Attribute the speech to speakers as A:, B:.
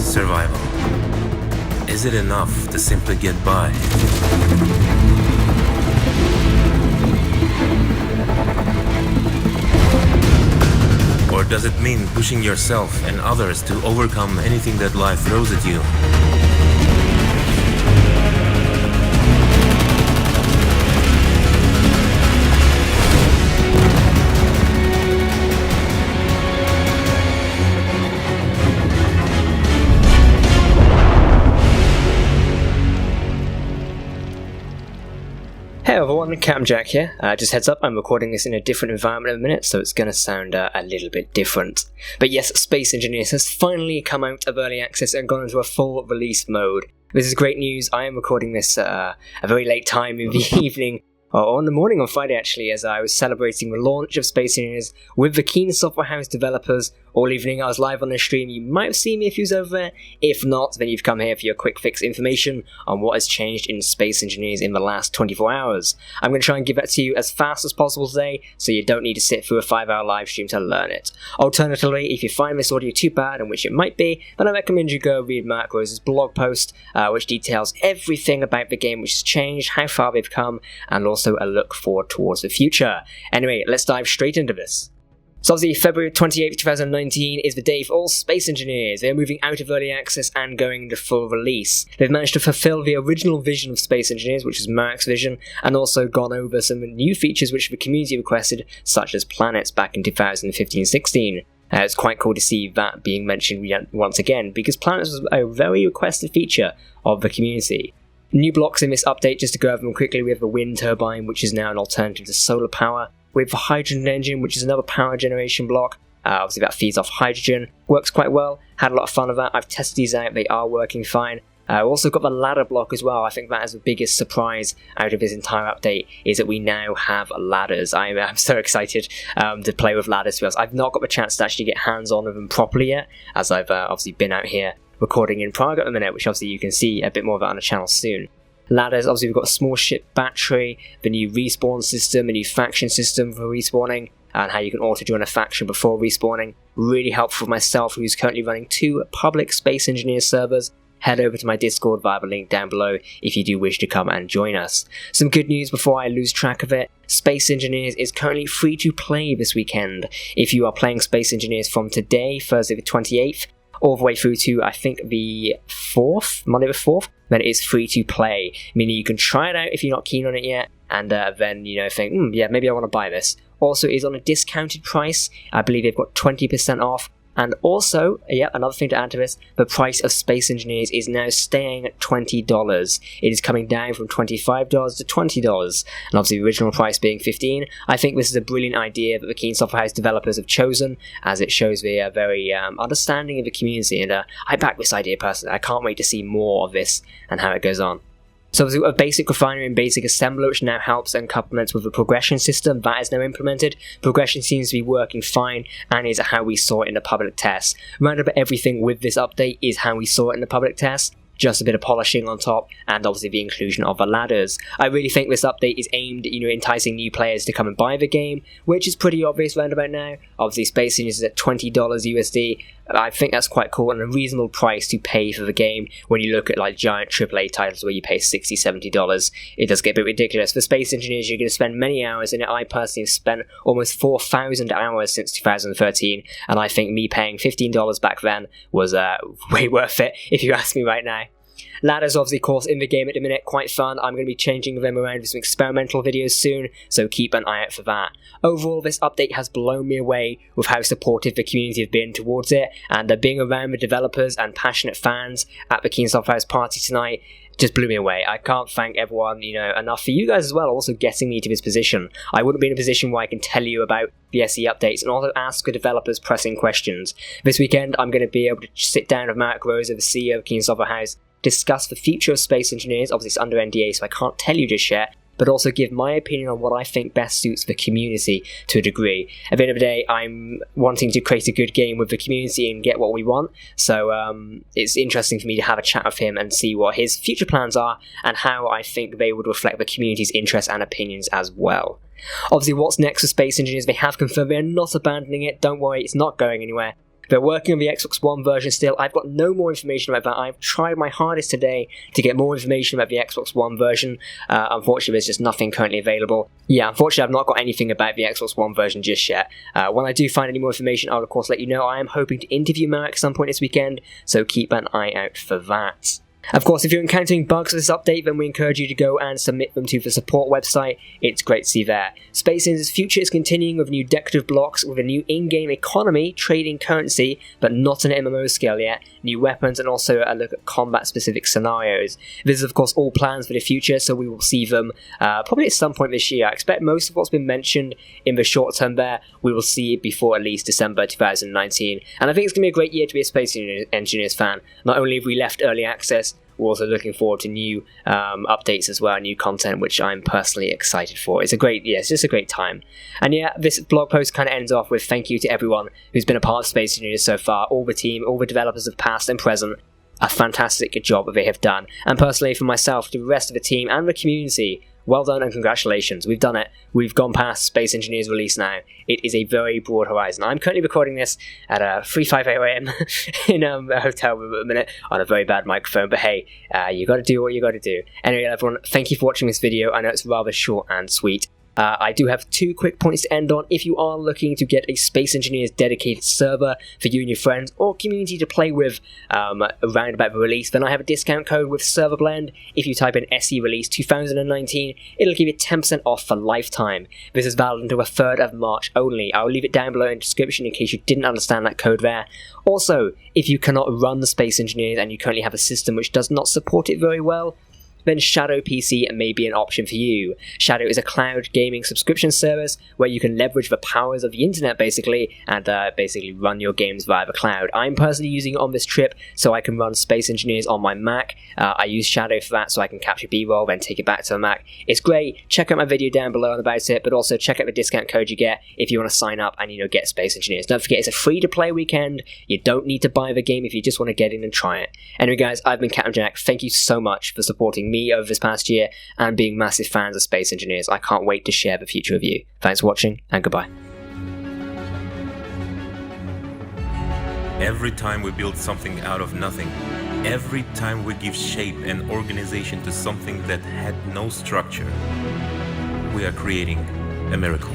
A: survival. Is it enough to simply get by? Or does it mean pushing yourself and others to overcome anything that life throws at you?
B: Hey everyone, Captain Jack here. Just heads up, I'm recording this in a different environment in a minute, so it's going to sound a little bit different. But yes, Space Engineers has finally come out of early access and gone into a full release mode. This is great news. I am recording this at a very late time in the evening, or in the morning on Friday actually, as I was celebrating the launch of Space Engineers with the Keen Software House developers. All evening I was live on the stream. You might have seen me if you was over there. If not, then you've come here for your quick fix information on what has changed in Space Engineers in the last 24 hours. I'm going to try and give that to you as fast as possible today, so you don't need to sit through a 5-hour live stream to learn it. Alternatively, if you find this audio too bad, and which it might be, then I recommend you go read Mark Rosa's blog post, which details everything about the game which has changed, how far they've come, and also a look forward towards the future. Anyway, let's dive straight into this. So obviously February 28th, 2019 is the day for all Space Engineers. They are moving out of early access and going into full release. They've managed to fulfill the original vision of Space Engineers, which is Marek's vision, and also gone over some new features which the community requested, such as planets back in 2015-16. It's quite cool to see that being mentioned once again, because planets was a very requested feature of the community. New blocks in this update, just to go over them quickly, we have the wind turbine, which is now an alternative to solar power. We have the hydrogen engine, which is another power generation block. Obviously that feeds off hydrogen. Works quite well. Had a lot of fun with that. I've tested these out. They are working fine. We've also got the ladder block as well. I think that is the biggest surprise out of this entire update, is that we now have ladders. I'm so excited to play with ladders, to be honest. I've not got the chance to actually get hands-on with them properly yet, as I've obviously been out here recording in Prague at the minute, which obviously you can see a bit more of that on the channel soon. Ladders, obviously we've got a small ship battery, the new respawn system, a new faction system for respawning, and how you can auto-join a faction before respawning. Really helpful for myself, who's currently running 2 public Space Engineers servers. Head over to my Discord via the link down below if you do wish to come and join us. Some good news before I lose track of it. Space Engineers is currently free to play this weekend. If you are playing Space Engineers from today, Thursday the 28th, all the way through to, I think, the 4th, Monday the 4th, then it is free to play, meaning you can try it out if you're not keen on it yet, and then, think, yeah, maybe I want to buy this. Also, it is on a discounted price. I believe they've got 20% off. And also, another thing to add to this, the price of Space Engineers is now staying at $20. It is coming down from $25 to $20, and obviously the original price being $15. I think this is a brilliant idea that the Keen Software House developers have chosen, as it shows the very understanding of the community, and I back this idea personally. I can't wait to see more of this and how it goes on. So we've got a basic refinery and basic assembler, which now helps and complements with the progression system that is now implemented. Progression seems to be working fine and is how we saw it in the public test. Round about everything with this update is how we saw it in the public test. Just a bit of polishing on top, and obviously the inclusion of the ladders. I really think this update is aimed at enticing new players to come and buy the game, which is pretty obvious round about now. Obviously Space Engineers is at $20 USD. I think that's quite cool and a reasonable price to pay for the game when you look at like giant AAA titles where you pay $60, $70. It does get a bit ridiculous. For Space Engineers, you're going to spend many hours in it. I personally have spent almost 4,000 hours since 2013, and I think me paying $15 back then was way worth it, if you ask me right now. Ladders obviously, of course, in the game at the minute, quite fun. I'm going to be changing them around with some experimental videos soon, so keep an eye out for that. Overall, this update has blown me away with how supportive the community have been towards it, and being around the developers and passionate fans at the Keen Software House party tonight just blew me away. I can't thank everyone, enough for you guys as well, also getting me to this position. I wouldn't be in a position where I can tell you about the SE updates and also ask the developers pressing questions. This weekend, I'm going to be able to sit down with Marek, Rosa, the CEO of Keen Software House, discuss the future of Space Engineers. Obviously it's under NDA, so I can't tell you just yet, but also give my opinion on what I think best suits the community to a degree. At the end of the day, I'm wanting to create a good game with the community and get what we want, so it's interesting for me to have a chat with him and see what his future plans are and how I think they would reflect the community's interests and opinions as well. Obviously, what's next for Space Engineers? They have confirmed they're not abandoning it. Don't worry, it's not going anywhere. They're working on the Xbox One version still. I've got no more information about that. I've tried my hardest today to get more information about the Xbox One version. Unfortunately, there's just nothing currently available. Yeah, unfortunately, I've not got anything about the Xbox One version just yet. When I do find any more information, I'll of course let you know. I am hoping to interview Marek at some point this weekend, so keep an eye out for that. Of course, if you're encountering bugs with this update, then we encourage you to go and submit them to the support website. It's great to see there. Space Engineers' future is continuing with new decorative blocks, with a new in-game economy, trading currency, but not an MMO scale yet, new weapons, and also a look at combat-specific scenarios. This is, of course, all plans for the future, so we will see them probably at some point this year. I expect most of what's been mentioned in the short term there, we will see before at least December 2019. And I think it's going to be a great year to be a Space Engineers fan. Not only have we left early access, we're also looking forward to new updates as well, new content, which I'm personally excited for. It's just a great time. And yeah, this blog post kind of ends off with thank you to everyone who's been a part of Space Engineers so far, all the team, all the developers of past and present. A fantastic job that they have done. And personally, for myself, to the rest of the team and the community, well done and congratulations. We've done it. We've gone past Space Engineers release now. It is a very broad horizon. I'm currently recording this at 3:58 a.m. in a hotel room at the minute on a very bad microphone, but hey, you got to do what you got to do. Anyway, everyone, thank you for watching this video. I know it's rather short and sweet. I do have 2 quick points to end on. If you are looking to get a Space Engineers dedicated server for you and your friends or community to play with around about the release, then I have a discount code with ServerBlend. If you type in SE Release 2019, it'll give you 10% off for lifetime. This is valid until the 3rd of March only. I'll leave it down below in the description in case you didn't understand that code there. Also, if you cannot run the Space Engineers and you currently have a system which does not support it very well, then Shadow PC may be an option for you. Shadow is a cloud gaming subscription service where you can leverage the powers of the internet basically and basically run your games via the cloud. I'm personally using it on this trip so I can run Space Engineers on my Mac. I use Shadow for that so I can capture B-roll then take it back to the Mac. It's great. Check out my video down below about it, but also check out the discount code you get if you want to sign up and get Space Engineers. Don't forget, it's a free-to-play weekend. You don't need to buy the game if you just want to get in and try it. Anyway guys, I've been Captain Jack. Thank you so much for supporting me over this past year and being massive fans of Space Engineers. I can't wait to share the future with you. Thanks for watching and goodbye.
A: Every time we build something out of nothing, every time we give shape and organization to something that had no structure, we are creating a miracle.